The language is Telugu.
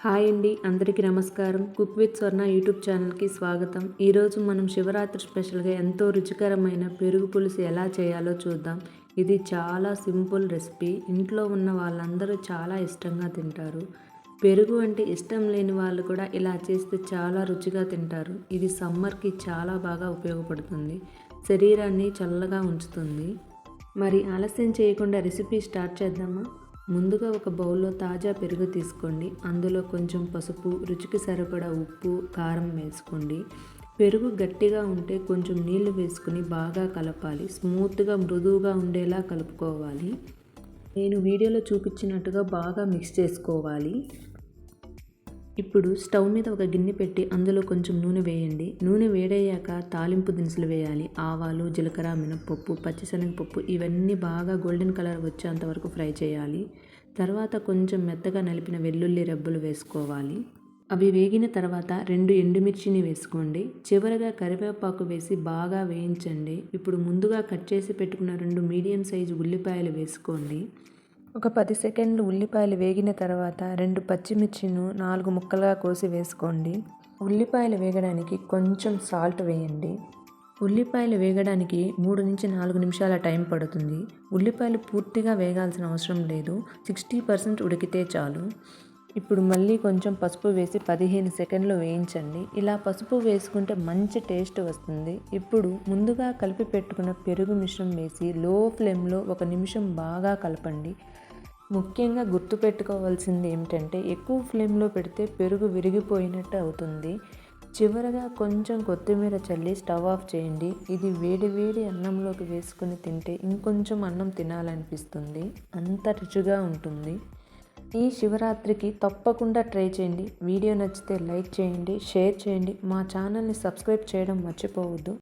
హాయ్ అండి, అందరికీ నమస్కారం. కుక్ విత్ స్వర్ణ యూట్యూబ్ ఛానల్కి స్వాగతం. ఈరోజు మనం శివరాత్రి స్పెషల్గా ఎంతో రుచికరమైన పెరుగు పులుసు ఎలా చేయాలో చూద్దాం. ఇది చాలా సింపుల్ రెసిపీ. ఇంట్లో ఉన్న వాళ్ళందరూ చాలా ఇష్టంగా తింటారు. పెరుగు అంటే ఇష్టం లేని వాళ్ళు కూడా ఇలా చేస్తే చాలా రుచిగా తింటారు. ఇది సమ్మర్కి చాలా బాగా ఉపయోగపడుతుంది. శరీరాన్ని చల్లగా ఉంచుతుంది. మరి ఆలస్యం చేయకుండా రెసిపీ స్టార్ట్ చేద్దామా? ముందుగా ఒక బౌల్లో తాజా పెరుగు తీసుకోండి. అందులో కొంచెం పసుపు, రుచికి సరిపడా ఉప్పు, కారం వేసుకోండి. పెరుగు గట్టిగా ఉంటే కొంచెం నీళ్లు వేసుకుని బాగా కలపాలి. స్మూత్గా మృదువుగా ఉండేలా కలుపుకోవాలి. నేను వీడియోలో చూపించినట్టుగా బాగా మిక్స్ చేసుకోవాలి. ఇప్పుడు స్టవ్ మీద ఒక గిన్నె పెట్టి అందులో కొంచెం నూనె వేయండి. నూనె వేడయ్యాక తాలింపు దినుసులు వేయాలి. ఆవాలు, జీలకర్ర, మినపప్పు, పచ్చిశనగపప్పు ఇవన్నీ బాగా గోల్డెన్ కలర్ వచ్చేంత వరకు ఫ్రై చేయాలి. తర్వాత కొంచెం మెత్తగా నలిపిన వెల్లుల్లి రెబ్బలు వేసుకోవాలి. అవి వేగిన తర్వాత 2 ఎండుమిర్చిని వేసుకోండి. చివరగా కరివేపాకు వేసి బాగా వేయించండి. ఇప్పుడు ముందుగా కట్ చేసి పెట్టుకున్న 2 మీడియం సైజు ఉల్లిపాయలు వేసుకోండి. ఒక 10 సెకండ్లు ఉల్లిపాయలు వేగిన తర్వాత 2 పచ్చిమిర్చిను 4 ముక్కలుగా కోసి వేసుకోండి. ఉల్లిపాయలు వేగడానికి కొంచెం సాల్ట్ వేయండి. ఉల్లిపాయలు వేగడానికి 3 నుంచి 4 నిమిషాల టైం పడుతుంది. ఉల్లిపాయలు పూర్తిగా వేగాల్సిన అవసరం లేదు. 60% ఉడికితే చాలు. ఇప్పుడు మళ్ళీ కొంచెం పసుపు వేసి 15 సెకండ్లు వేయించండి. ఇలా పసుపు వేసుకుంటే మంచి టేస్ట్ వస్తుంది. ఇప్పుడు ముందుగా కలిపి పెట్టుకున్న పెరుగు మిశ్రమం వేసి లో ఫ్లేమ్లో 1 నిమిషం బాగా కలపండి. ముఖ్యంగా గుర్తుపెట్టుకోవాల్సింది ఏమిటంటే ఎక్కువ ఫ్లేమ్లో పెడితే పెరుగు విరిగిపోయినట్టు అవుతుంది. చివరగా కొంచెం కొత్తిమీర చల్లి స్టవ్ ఆఫ్ చేయండి. ఇది వేడి వేడి అన్నంలోకి వేసుకుని తింటే ఇంకొంచెం అన్నం తినాలనిపిస్తుంది. అంత రుచిగా ఉంటుంది. ఈ శివరాత్రికి తప్పకుండా ట్రై చేయండి. వీడియో నచ్చితే లైక్ చేయండి, షేర్ చేయండి. మా ఛానల్ని సబ్స్క్రైబ్ చేయడం మర్చిపోవద్దు.